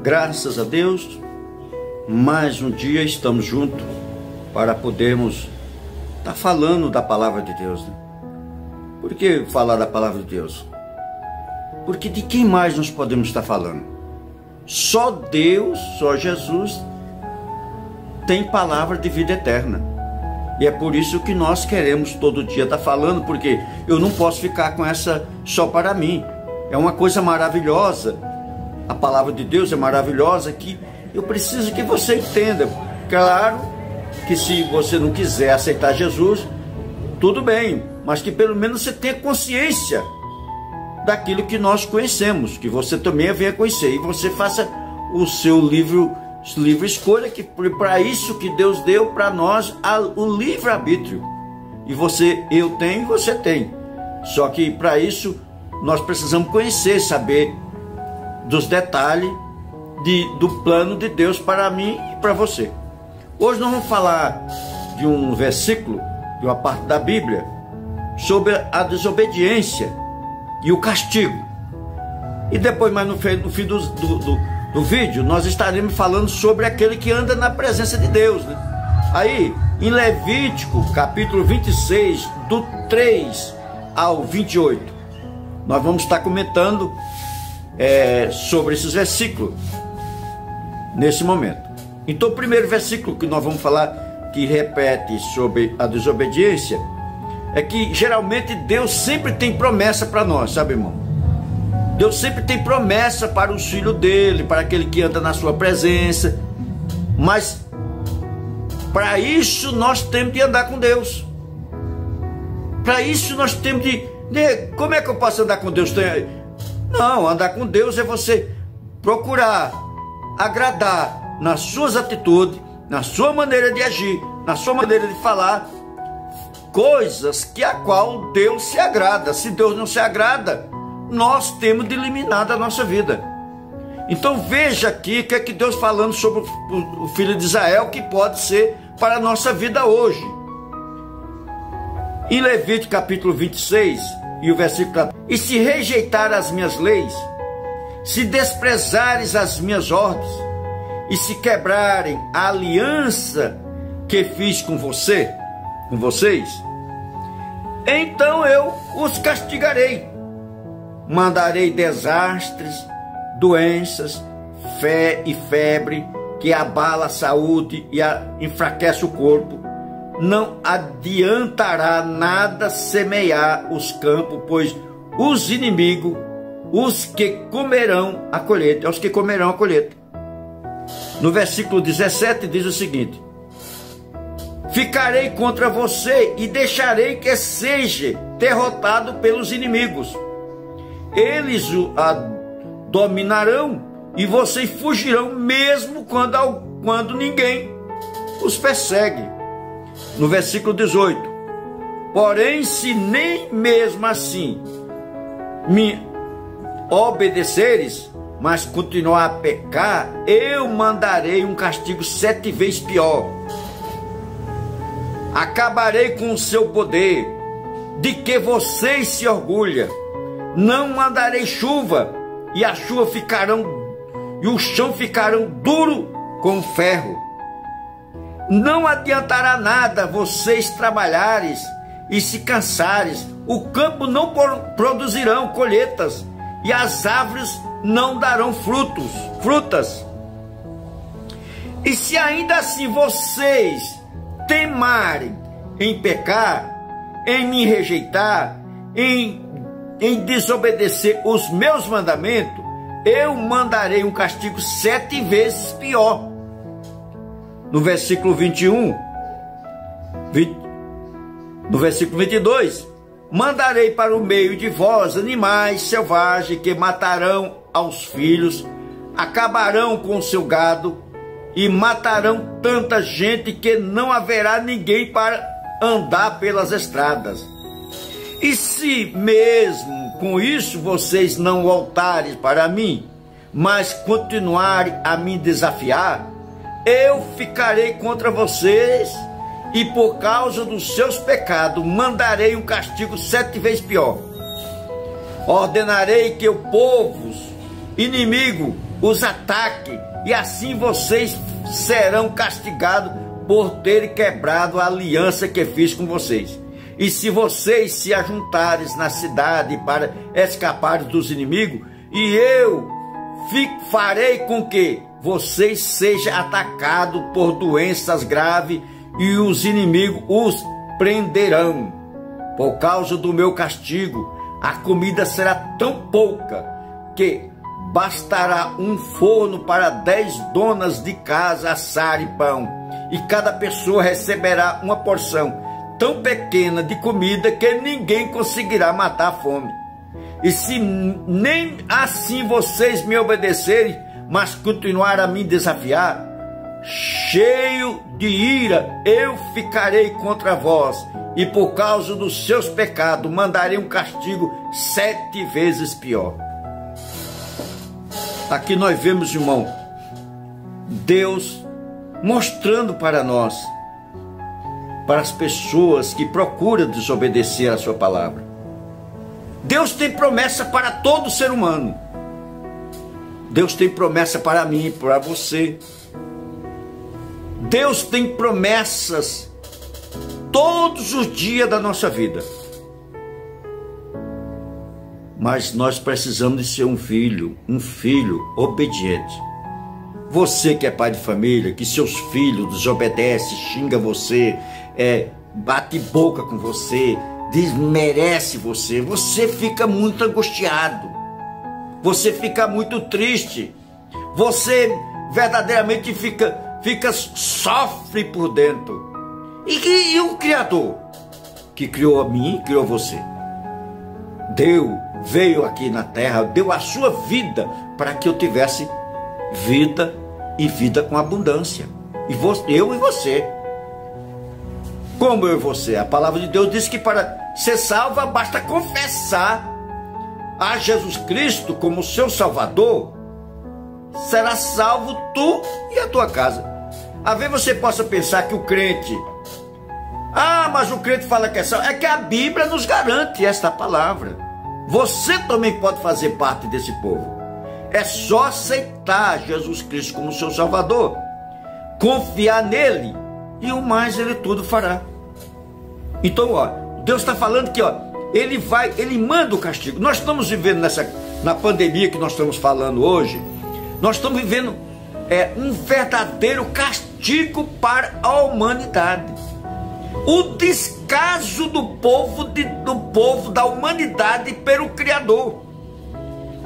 Graças a Deus, mais um dia estamos juntos para podermos estar falando da palavra de Deus, né? Por que falar da palavra de Deus? Porque de quem mais nós podemos estar falando? Só Deus, só Jesus tem palavra de vida eterna. E é por isso que nós queremos todo dia estar falando, porque eu não posso ficar com essa só para mim. É uma coisa maravilhosa. A palavra de Deus é maravilhosa, que eu preciso que você entenda. Claro que se você não quiser aceitar Jesus, tudo bem, mas que pelo menos você tenha consciência daquilo que nós conhecemos, que você também venha conhecer, e você faça o seu livre escolha, que para isso que Deus deu para nós o livre-arbítrio. E eu tenho e você tem. Só que para isso nós precisamos conhecer, saber dos detalhes do plano de Deus para mim e para você. Hoje nós vamos falar de um versículo, de uma parte da Bíblia, sobre a desobediência e o castigo. E depois, mais no fim do vídeo, nós estaremos falando sobre aquele que anda na presença de Deus, né? Aí, em Levítico, capítulo 26, do 3 ao 28, nós vamos estar comentando sobre esses versículos nesse momento. Então, o primeiro versículo que nós vamos falar, que repete sobre a desobediência, é que geralmente Deus sempre tem promessa para nós, sabe, irmão? Deus sempre tem promessa para os filhos dele, para aquele que anda na sua presença. Mas para isso nós temos de andar com Deus. Para isso nós temos de... Como é que eu posso andar com Deus? Não, andar com Deus é você procurar agradar nas suas atitudes, na sua maneira de agir, na sua maneira de falar, coisas que a qual Deus se agrada. Se Deus não se agrada, nós temos de eliminar da nossa vida. Então veja aqui o que é que Deus falando sobre o filho de Israel, que pode ser para a nossa vida hoje. Em Levítico capítulo 26 e o versículo 4: e se rejeitar as minhas leis, se desprezares as minhas ordens, e se quebrarem a aliança que fiz com vocês, então eu os castigarei. Mandarei desastres, doenças, febre, que abala a saúde e enfraquece o corpo. Não adiantará nada semear os campos, pois os inimigos, os que comerão a colheita, é os que comerão a colheita. No versículo 17 diz o seguinte: ficarei contra você e deixarei que seja derrotado pelos inimigos. Eles o dominarão e vocês fugirão, mesmo quando ninguém os persegue. No versículo 18: porém, se nem mesmo assim me obedeceres, mas continuar a pecar, eu mandarei um castigo 7 vezes pior. Acabarei com o seu poder, de que vocês se orgulham. Não mandarei chuva, e a chuva e o chão ficarão duro como ferro. Não adiantará nada vocês trabalhares e se cansares. O campo não produzirão colheitas, e as árvores não darão frutas. E se ainda assim vocês temarem em pecar, em me rejeitar, em desobedecer os meus mandamentos, eu mandarei um castigo 7 vezes pior. No versículo 21, no versículo 22, mandarei para o meio de vós animais selvagens que matarão aos filhos, acabarão com o seu gado e matarão tanta gente que não haverá ninguém para andar pelas estradas. E se mesmo com isso vocês não voltarem para mim, mas continuarem a me desafiar, eu ficarei contra vocês e por causa dos seus pecados mandarei um castigo 7 vezes pior. Ordenarei que o povo inimigo os ataque, e assim vocês serão castigados por terem quebrado a aliança que fiz com vocês. E se vocês se ajuntarem na cidade para escapar dos inimigos, e eu farei com que vocês sejam atacados por doenças graves, e os inimigos os prenderão. Por causa do meu castigo, a comida será tão pouca que bastará um forno para 10 donas de casa assarem pão, e cada pessoa receberá uma porção tão pequena de comida que ninguém conseguirá matar a fome. E se nem assim vocês me obedecerem, mas continuarem a me desafiar, cheio de ira eu ficarei contra vós, e por causa dos seus pecados mandarei um castigo 7 vezes pior. Aqui nós vemos, irmão, Deus mostrando para nós, para as pessoas que procuram desobedecer a sua palavra. Deus tem promessa para todo ser humano. Deus tem promessa para mim e para você. Deus tem promessas todos os dias da nossa vida. Mas nós precisamos de ser um filho obediente. Você que é pai de família, que seus filhos desobedecem, xinga você, bate boca com você, desmerece você, você fica muito angustiado, você fica muito triste, você verdadeiramente sofre por dentro. E o Criador que criou a mim, criou você, veio aqui na terra, deu a sua vida para que eu tivesse vida, e vida com abundância. Eu e você. Como eu e você? A palavra de Deus diz que para ser salva basta confessar a Jesus Cristo como seu Salvador. Será salvo tu e a tua casa. Às vezes você possa pensar que o crente, mas o crente fala que é salvo. É que a Bíblia nos garante esta palavra. Você também pode fazer parte desse povo. É só aceitar Jesus Cristo como seu Salvador, confiar nele, e o mais ele tudo fará. Então, Deus está falando que, ele manda o castigo. Nós estamos vivendo na pandemia que nós estamos falando hoje, nós estamos vivendo um verdadeiro castigo para a humanidade. O descaso do povo da humanidade pelo Criador.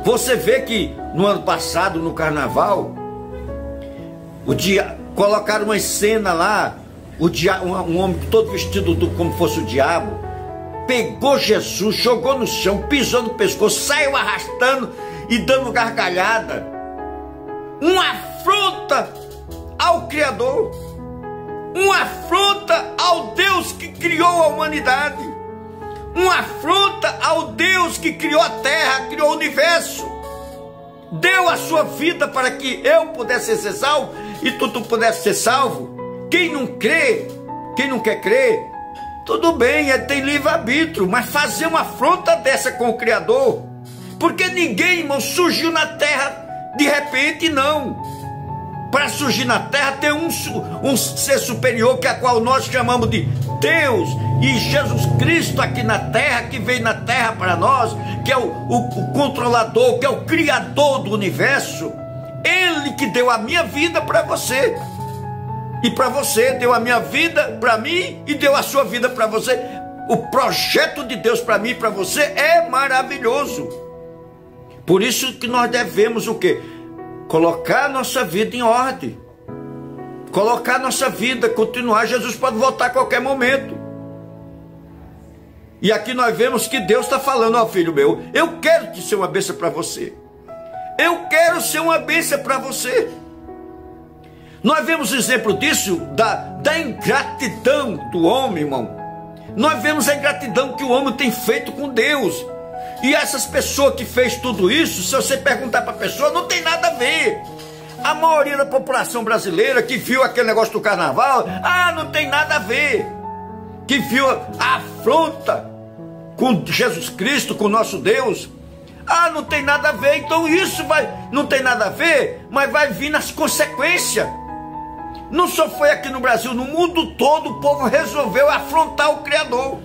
Você vê que no ano passado, no carnaval, colocaram uma cena lá, um homem todo vestido como fosse o diabo, pegou Jesus, jogou no chão, pisou no pescoço, saiu arrastando e dando gargalhada. Uma afronta ao Criador, uma afronta ao Deus que criou a humanidade, uma afronta ao Deus que criou a terra, criou o universo, deu a sua vida para que eu pudesse ser salvo e tu pudesse ser salvo. Quem não crê, quem não quer crer, tudo bem, ele tem livre-arbítrio, mas fazer uma afronta dessa com o Criador, porque ninguém, irmão, surgiu na terra de repente, não. Para surgir na terra tem um ser superior, que é a qual nós chamamos de Deus, e Jesus Cristo aqui na terra, que veio na terra para nós, que é o controlador, que é o criador do universo. Ele que deu a minha vida para você, e para você deu a minha vida para mim, e deu a sua vida para você. O projeto de Deus para mim e para você é maravilhoso. Por isso que nós devemos o quê? Colocar a nossa vida em ordem, colocar a nossa vida, continuar. Jesus pode voltar a qualquer momento. E aqui nós vemos que Deus está falando: filho meu, eu quero te ser uma bênção para você, eu quero ser uma bênção para você. Nós vemos exemplo disso, da ingratidão do homem, irmão. Nós vemos a ingratidão que o homem tem feito com Deus. E essas pessoas que fez tudo isso, se você perguntar para a pessoa, não tem nada a ver. A maioria da população brasileira que viu aquele negócio do carnaval, não tem nada a ver. Que viu a afronta com Jesus Cristo, com o nosso Deus, Ah, não tem nada a ver, então isso não tem nada a ver, mas vai vir nas consequências. Não só foi aqui no Brasil, no mundo todo o povo resolveu afrontar o Criador.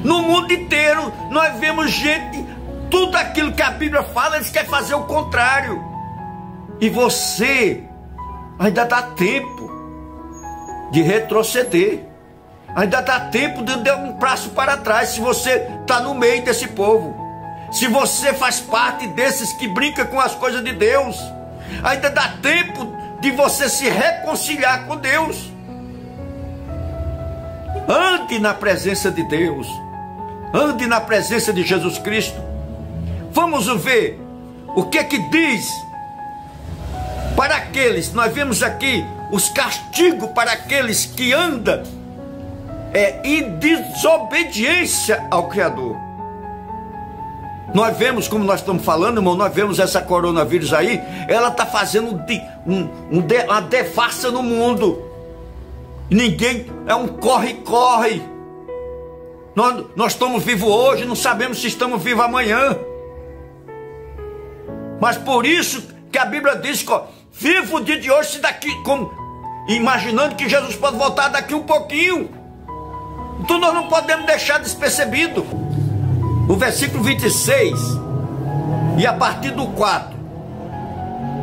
No mundo inteiro nós vemos gente, tudo aquilo que a Bíblia fala, eles querem fazer o contrário. E você ainda dá tempo de retroceder. Ainda dá tempo de dar um passo para trás, se você está no meio desse povo. Se você faz parte desses que brinca com as coisas de Deus, ainda dá tempo de você se reconciliar com Deus. Ande na presença de Deus. Ande na presença de Jesus Cristo. Vamos ver o que diz para aqueles, nós vemos aqui os castigos para aqueles que andam em desobediência ao Criador. Nós vemos, como nós estamos falando, irmão, nós vemos essa coronavírus aí, ela está fazendo uma devassa no mundo. Ninguém, é um corre-corre. Nós estamos vivos hoje, não sabemos se estamos vivos amanhã. Mas por isso que a Bíblia diz que viva o dia de hoje, se daqui, imaginando que Jesus pode voltar daqui um pouquinho. Então nós não podemos deixar despercebido. O versículo 26 e a partir do 4: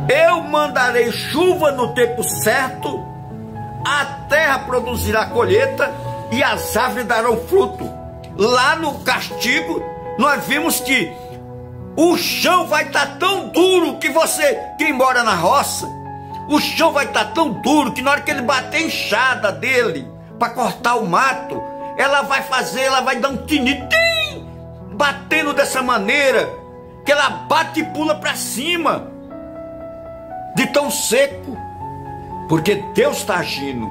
eu mandarei chuva no tempo certo, a terra produzirá colheita e as árvores darão fruto. Lá no castigo nós vimos que o chão vai estar tão duro que quem mora na roça, o chão vai estar tão duro que na hora que ele bater a enxada dele para cortar o mato, ela vai dar um tinitim, batendo dessa maneira que ela bate e pula para cima, de tão seco, porque Deus está agindo.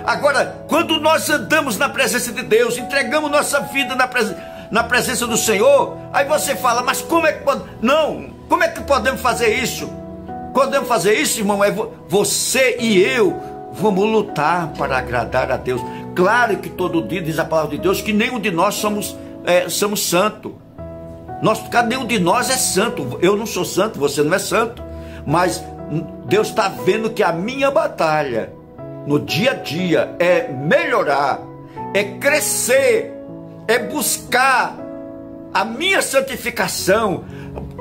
Agora, quando nós andamos na presença de Deus, entregamos nossa vida na presença do Senhor, aí você fala, mas como é que pode? Não, como é que podemos fazer isso? Podemos fazer isso, irmão, você e eu vamos lutar para agradar a Deus. Claro que todo dia diz a palavra de Deus que nenhum de nós somos santos. Nenhum de nós é santo. Eu não sou santo, você não é santo. Mas Deus está vendo que a minha batalha no dia a dia é melhorar, é crescer, é buscar a minha santificação,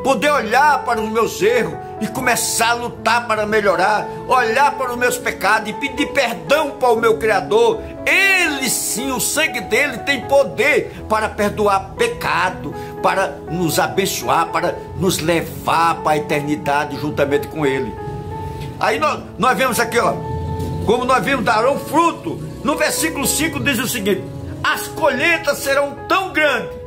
poder olhar para os meus erros e começar a lutar para melhorar, olhar para os meus pecados e pedir perdão para o meu Criador. Ele sim, o sangue dele tem poder para perdoar pecado, para nos abençoar, para nos levar para a eternidade juntamente com ele. Aí nós vemos aqui, como nós vimos, darão fruto. No versículo 5 diz o seguinte: as colheitas serão tão grandes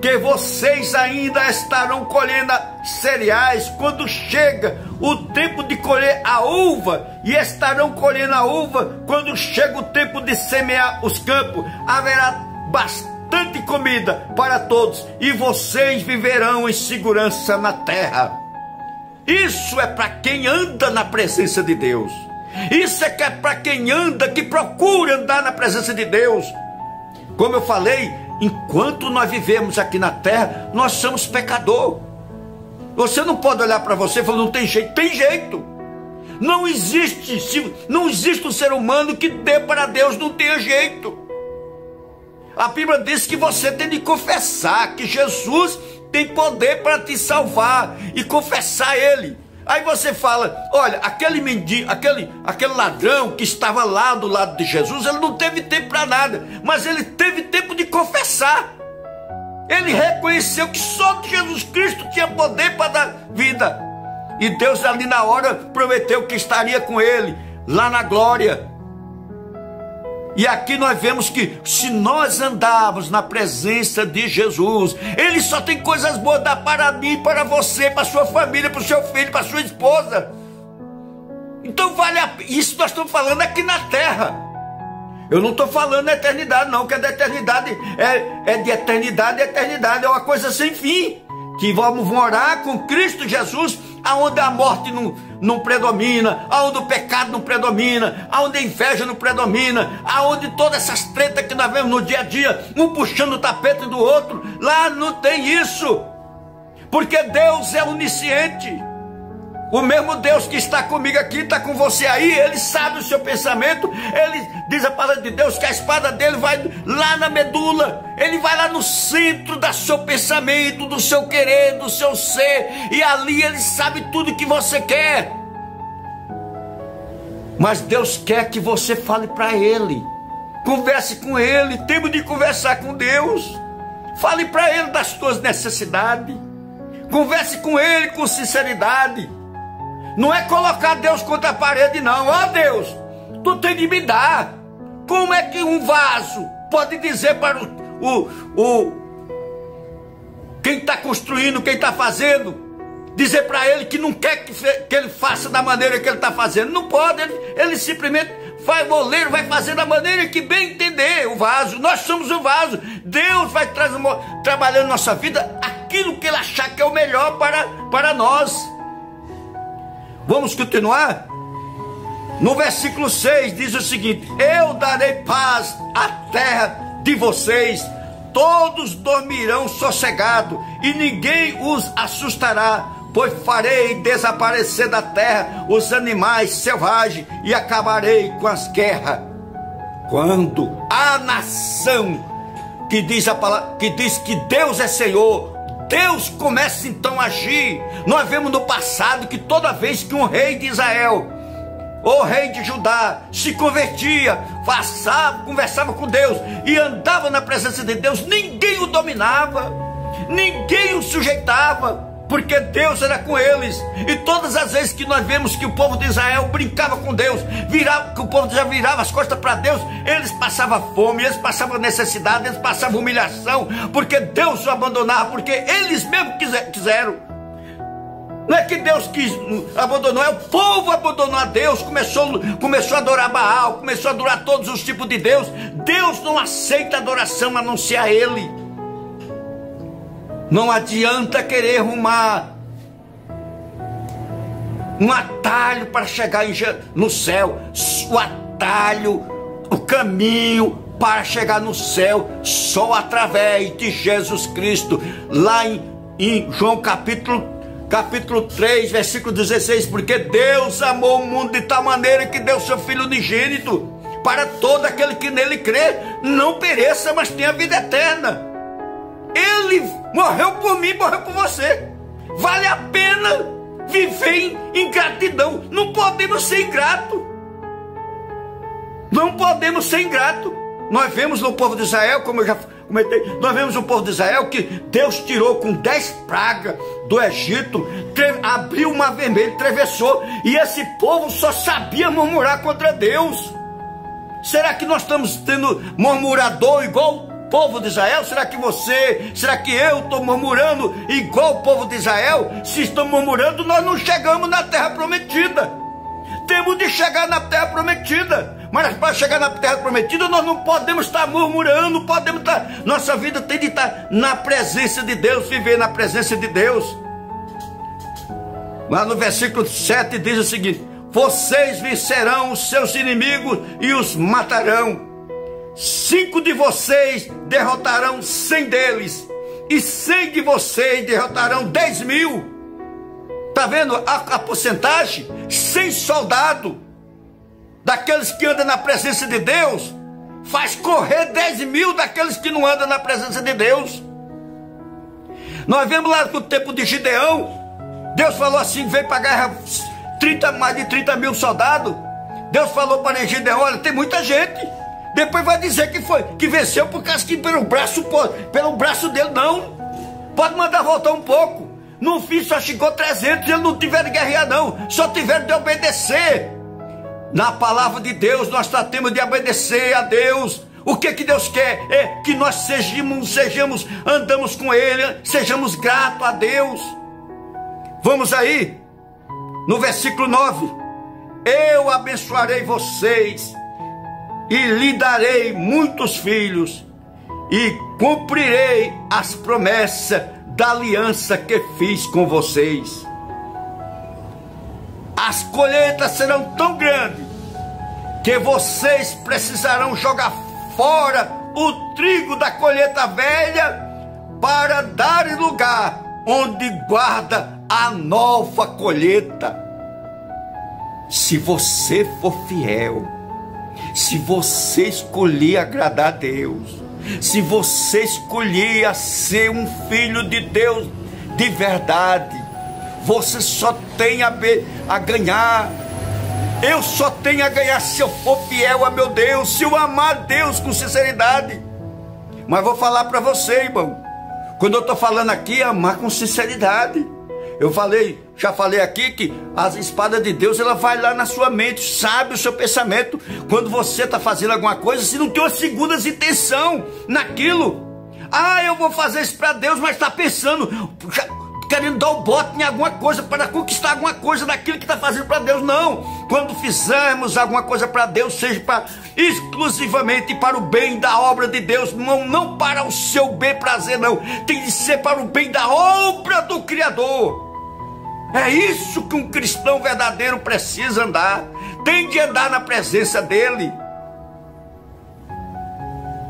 que vocês ainda estarão colhendo cereais quando chega o tempo de colher a uva, e estarão colhendo a uva quando chega o tempo de semear os campos. Haverá bastante comida para todos e vocês viverão em segurança na terra. Isso é para quem anda na presença de Deus. Isso é que é para quem anda, que procura andar na presença de Deus. Como eu falei, enquanto nós vivemos aqui na terra, nós somos pecador. Você não pode olhar para você e falar, não tem jeito. Tem jeito. Não existe um ser humano que dê para Deus, não tenha jeito. A Bíblia diz que você tem de confessar que Jesus tem poder para te salvar e confessar Ele. Aí você fala, olha, aquele mendigo, aquele ladrão que estava lá do lado de Jesus, ele não teve tempo para nada, mas ele teve tempo de confessar. Ele reconheceu que só Jesus Cristo tinha poder para dar vida. E Deus ali na hora prometeu que estaria com ele, lá na glória. E aqui nós vemos que se nós andarmos na presença de Jesus, Ele só tem coisas boas dar para mim, para você, para sua família, para o seu filho, para sua esposa. Então vale isso nós estamos falando aqui na terra. Eu não estou falando da eternidade não, que é da eternidade, é de eternidade a eternidade, é uma coisa sem fim. Que vamos morar com Cristo Jesus, aonde a morte não predomina, aonde o pecado não predomina, aonde a inveja não predomina, aonde todas essas tretas que nós vemos no dia a dia, um puxando o tapete do outro, lá não tem isso. porque Deus é onisciente. O mesmo Deus que está comigo aqui, está com você aí, Ele sabe o seu pensamento. Ele diz a palavra de Deus que a espada dele vai lá na medula, Ele vai lá no centro do seu pensamento, do seu querer, do seu ser, e ali Ele sabe tudo que você quer. Mas Deus quer que você fale para Ele, converse com Ele, temos de conversar com Deus. Fale para Ele das suas necessidades, converse com Ele com sinceridade. Não é colocar Deus contra a parede, não. Ó Deus, tu tem de me dar. Como é que um vaso pode dizer para quem está construindo, quem está fazendo, dizer para ele que não quer que ele faça da maneira que ele está fazendo? Não pode, ele simplesmente faz, o oleiro vai fazer da maneira que bem entender o vaso. Nós somos o vaso. Deus vai trabalhando na nossa vida aquilo que Ele achar que é o melhor para nós. Vamos continuar? No versículo 6 diz o seguinte: eu darei paz à terra de vocês, todos dormirão sossegado e ninguém os assustará, pois farei desaparecer da terra os animais selvagens e acabarei com as guerras. Quando a nação que diz a palavra, que diz que Deus é Senhor, Deus começa então a agir. Nós vemos no passado que toda vez que um rei de Israel ou rei de Judá se convertia, conversava com Deus e andava na presença de Deus, ninguém o dominava, ninguém o sujeitava, porque Deus era com eles. E todas as vezes que nós vemos que o povo de Israel brincava com Deus, que o povo de Israel virava as costas para Deus, eles passavam fome, eles passavam necessidade, eles passavam humilhação, porque Deus os abandonava, porque eles mesmos quiseram. Não é que Deus abandonou, é o povo abandonou a Deus, começou a adorar Baal, começou a adorar todos os tipos de Deus. Deus não aceita adoração a não ser a Ele. Não adianta querer arrumar um atalho para chegar no céu. O atalho, o caminho para chegar no céu, só através de Jesus Cristo. Lá em João capítulo 3, versículo 16, porque Deus amou o mundo de tal maneira que deu seu Filho unigênito, para todo aquele que nele crê, não pereça, mas tenha vida eterna. Ele morreu por mim, morreu por você. Vale a pena viver em gratidão. Não podemos ser ingratos. Não podemos ser ingratos. Nós vemos no povo de Israel, como eu já comentei, nós vemos no povo de Israel que Deus tirou com 10 pragas do Egito, abriu o mar vermelho, atravessou, e esse povo só sabia murmurar contra Deus. Será que nós estamos tendo murmurador igual o povo de Israel? Será que eu estou murmurando igual o povo de Israel? Se estamos murmurando, nós não chegamos na terra prometida. Temos de chegar na terra prometida. Mas para chegar na terra prometida, nós não podemos estar murmurando, nossa vida tem de estar na presença de Deus, viver na presença de Deus. Lá no versículo 7 diz o seguinte: vocês vencerão os seus inimigos e os matarão. 5 de vocês derrotarão 100 deles, e 100 de vocês derrotarão 10.000. Está vendo a porcentagem? 100 soldados daqueles que andam na presença de Deus faz correr 10.000 daqueles que não andam na presença de Deus. Nós vemos lá no tempo de Gideão, Deus falou assim: vem para a guerra mais de 30.000 soldados. Deus falou para Gideão: olha, tem muita gente. Depois vai dizer que venceu por causa que pelo braço dele. Não, pode mandar voltar um pouco. No fim só chegou 300, eles não tiveram de guerrear não, só tiveram de obedecer. Na palavra de Deus nós temos de obedecer a Deus. O que Deus quer é que nós andamos com Ele, sejamos gratos a Deus. Vamos aí, no versículo 9: eu abençoarei vocês e lhe darei muitos filhos, e cumprirei as promessas da aliança que fiz com vocês. As colheitas serão tão grandes que vocês precisarão jogar fora o trigo da colheita velha para dar lugar onde guarda a nova colheita. Se você for fiel, se você escolher agradar a Deus, se você escolher a ser um filho de Deus de verdade, você só tem a ganhar. Eu só tenho a ganhar se eu for fiel a meu Deus, se eu amar a Deus com sinceridade. Mas vou falar para você, irmão, quando eu estou falando aqui, amar com sinceridade. Já falei aqui que a espada de Deus, ela vai lá na sua mente, sabe o seu pensamento. Quando você está fazendo alguma coisa, se não tem uma segunda intenção naquilo. Ah, eu vou fazer isso para Deus, mas está pensando, querendo dar o bote em alguma coisa para conquistar alguma coisa daquilo que está fazendo para Deus. Não, quando fizermos alguma coisa para Deus, seja exclusivamente para o bem da obra de Deus, não para o seu bem prazer, não, tem de ser para o bem da obra do Criador. É isso que um cristão verdadeiro precisa andar, tem de andar na presença dele.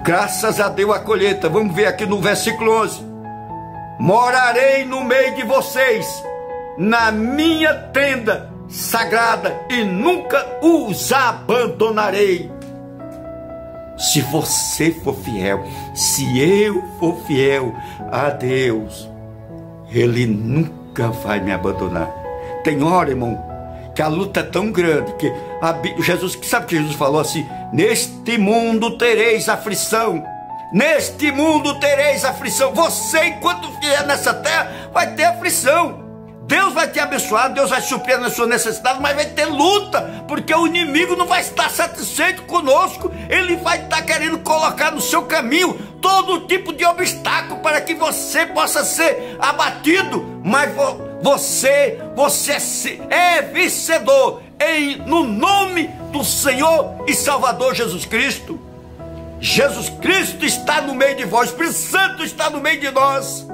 Graças a Deus a colheita. Vamos ver aqui no versículo 11. Morarei no meio de vocês, na minha tenda sagrada, e nunca os abandonarei. Se você for fiel, se eu for fiel a Deus, Ele nunca vai me abandonar. Tem hora, irmão, que a luta é tão grande que Jesus, sabe que Jesus falou assim: neste mundo tereis aflição. Neste mundo tereis aflição. Você, enquanto vier nessa terra, vai ter aflição. Deus vai te abençoar, Deus vai suprir na sua necessidade, mas vai ter luta, porque o inimigo não vai estar satisfeito conosco. Ele vai estar querendo colocar no seu caminho todo tipo de obstáculo para que você possa ser abatido. Mas você é vencedor no nome do Senhor e Salvador Jesus Cristo. Jesus Cristo está no meio de vós, o Espírito Santo está no meio de nós.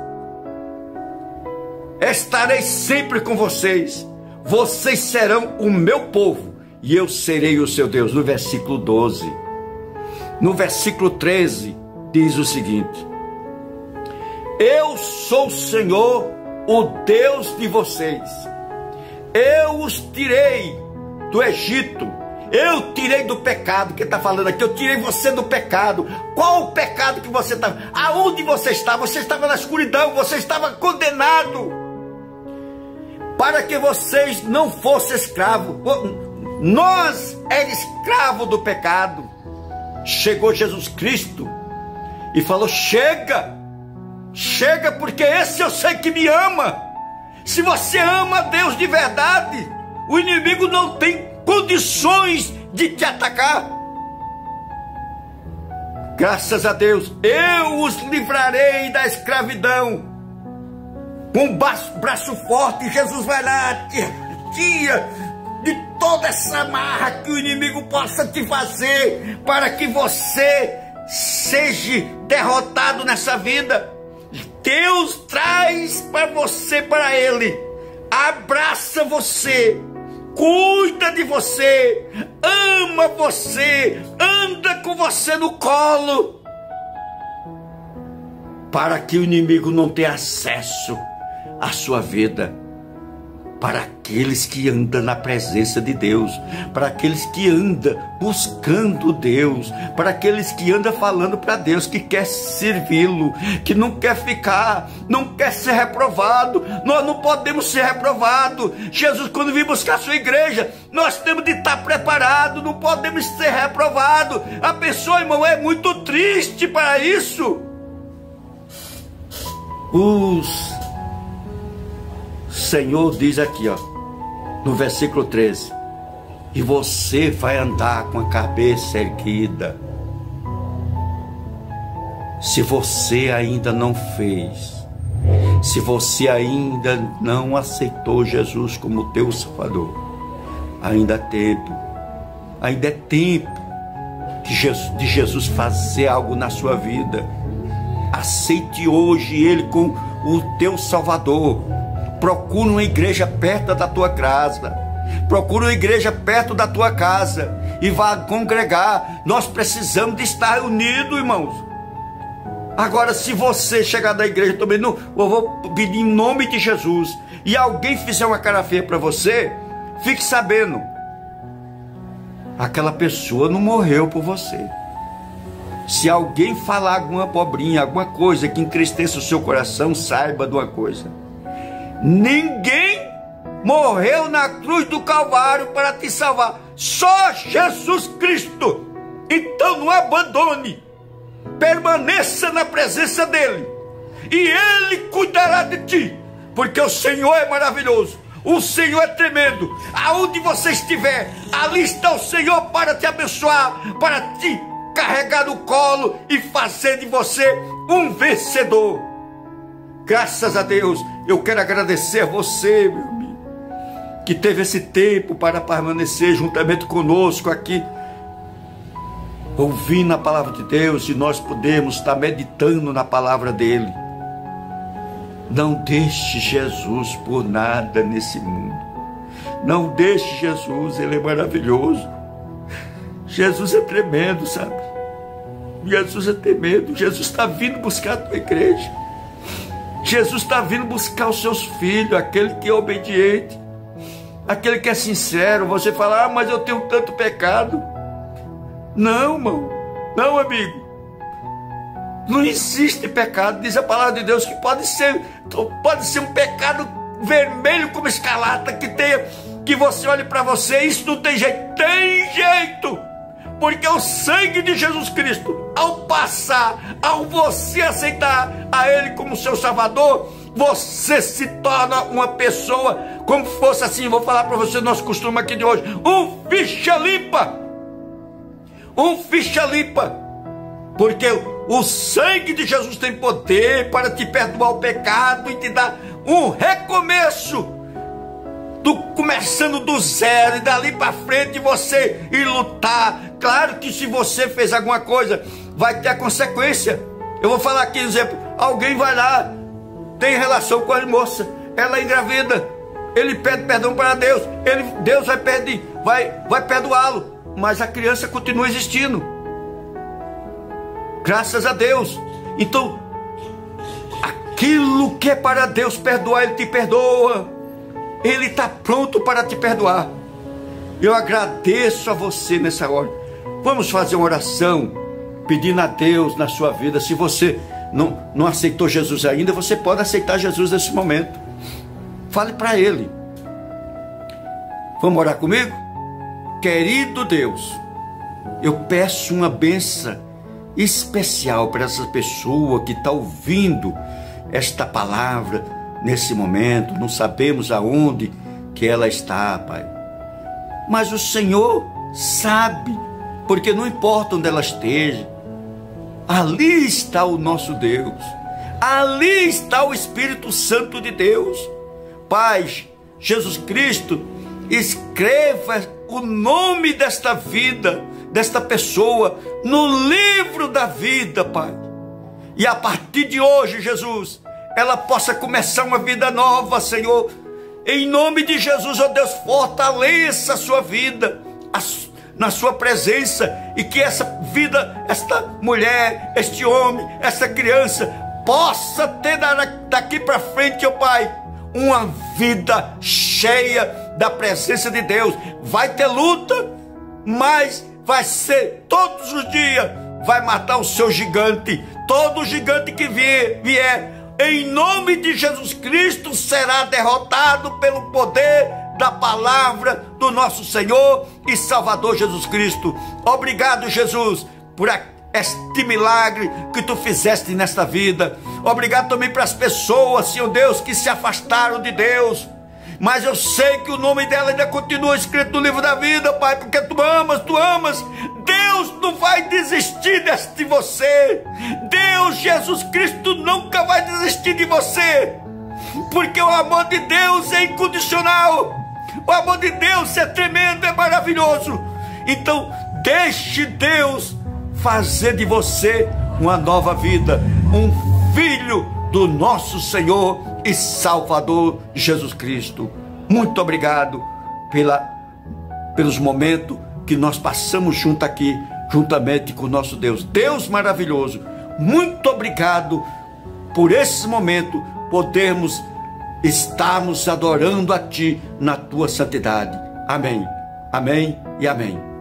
Estarei sempre com vocês, vocês serão o meu povo e eu serei o seu Deus. No versículo 12, no versículo 13 diz o seguinte: eu sou o Senhor, o Deus de vocês. Eu os tirei do Egito, eu tirei do pecado. Que está falando aqui? Eu tirei você do pecado. Qual o pecado que você estava? Aonde você estava? Você estava na escuridão, você estava condenado, para que vocês não fossem escravos. Nós éramos escravos do pecado. Chegou Jesus Cristo e falou: chega, chega, porque esse eu sei que me ama. Se você ama a Deus de verdade, o inimigo não tem condições de te atacar. Graças a Deus, eu os livrarei da escravidão. Com braço forte, Jesus vai lá, tira de toda essa marra que o inimigo possa te fazer, para que você seja derrotado nessa vida. Deus traz para você, para Ele, abraça você, cuida de você, ama você, anda com você no colo, para que o inimigo não tenha acesso à sua vida. Para aqueles que andam na presença de Deus, para aqueles que andam buscando Deus, para aqueles que andam falando para Deus, que quer servi-lo, que não quer ficar, não quer ser reprovado. Nós não podemos ser reprovados. Jesus, quando vir buscar a sua igreja, nós temos de estar preparados, não podemos ser reprovados. A pessoa, irmão, é muito triste para isso. O Senhor diz aqui, ó, no versículo 13: e você vai andar com a cabeça erguida. Se você ainda não fez, se você ainda não aceitou Jesus como teu Salvador, ainda é tempo de Jesus fazer algo na sua vida. Aceite hoje Ele como o teu Salvador. Procura uma igreja perto da tua casa. Procura uma igreja perto da tua casa e vá congregar. Nós precisamos de estar unidos, irmãos. Agora, se você chegar da igreja também, não, eu vou pedir em nome de Jesus, e alguém fizer uma cara feia para você, fique sabendo, aquela pessoa não morreu por você. Se alguém falar alguma abobrinha, alguma coisa que entristeça o seu coração, saiba de uma coisa: ninguém morreu na cruz do Calvário para te salvar, só Jesus Cristo. Então não abandone, permaneça na presença dele, e ele cuidará de ti, porque o Senhor é maravilhoso, o Senhor é tremendo. Aonde você estiver, ali está o Senhor para te abençoar, para te carregar no colo e fazer de você um vencedor. Graças a Deus, eu quero agradecer a você, meu amigo, que teve esse tempo para permanecer juntamente conosco aqui, ouvindo a palavra de Deus, e nós podemos estar meditando na palavra dele. Não deixe Jesus por nada nesse mundo. Não deixe Jesus, ele é maravilhoso. Jesus é tremendo, sabe? Jesus é tremendo. Jesus está vindo buscar a tua igreja. Jesus está vindo buscar os seus filhos, aquele que é obediente, aquele que é sincero. Você fala: ah, mas eu tenho tanto pecado. Não, irmão, não, amigo. Não existe pecado. Diz a palavra de Deus que pode ser um pecado vermelho como escarlata, que você olhe para você, isso não tem jeito. Tem jeito, porque o sangue de Jesus Cristo, ao passar, ao você aceitar a ele como seu Salvador, você se torna uma pessoa, como fosse assim, vou falar para você, nosso costume aqui de hoje, um ficha limpa. Um ficha limpa, porque o sangue de Jesus tem poder para te perdoar o pecado e te dar um recomeço, começando do zero, e dali para frente você ir lutar. Claro que se você fez alguma coisa, vai ter a consequência. Eu vou falar aqui um exemplo: alguém vai lá, tem relação com a moça, ela é engravida, ele pede perdão para Deus, Deus vai perdoá-lo, mas a criança continua existindo. Graças a Deus. Então, aquilo que é para Deus perdoar, ele te perdoa. Ele está pronto para te perdoar. Eu agradeço a você nessa hora. Vamos fazer uma oração pedindo a Deus na sua vida. Se você não aceitou Jesus ainda, você pode aceitar Jesus nesse momento. Fale para ele. Vamos orar comigo? Querido Deus, eu peço uma bênção especial para essa pessoa que está ouvindo esta palavra nesse momento. Não sabemos aonde que ela está, Pai, mas o Senhor sabe, porque não importa onde ela esteja, ali está o nosso Deus, ali está o Espírito Santo de Deus. Pai, Jesus Cristo, escreva o nome desta vida, desta pessoa, no livro da vida, Pai. E a partir de hoje, Jesus, ela possa começar uma vida nova, Senhor. Em nome de Jesus, ó Deus, fortaleça a sua vida na sua presença, e que essa vida, esta mulher, este homem, essa criança, possa ter daqui para frente, ó Pai, uma vida cheia da presença de Deus. Vai ter luta, mas vai ser todos os dias, vai matar o seu gigante. Todo gigante que vier, em nome de Jesus Cristo, será derrotado pelo poder da palavra do nosso Senhor e Salvador Jesus Cristo. Obrigado, Jesus, por este milagre que tu fizeste nesta vida. Obrigado também para as pessoas, Senhor Deus, que se afastaram de Deus, mas eu sei que o nome dela ainda continua escrito no livro da vida, Pai, porque tu amas. Deus não vai desistir de você. Deus, Jesus Cristo, nunca vai desistir de você, porque o amor de Deus é incondicional. O amor de Deus é tremendo, é maravilhoso. Então, deixe Deus fazer de você uma nova vida, um filho do nosso Senhor e Salvador Jesus Cristo. Muito obrigado pelos momentos que nós passamos junto aqui, juntamente com o nosso Deus. Deus maravilhoso, muito obrigado por esse momento, podermos estarmos adorando a Ti na Tua santidade. Amém, amém e amém.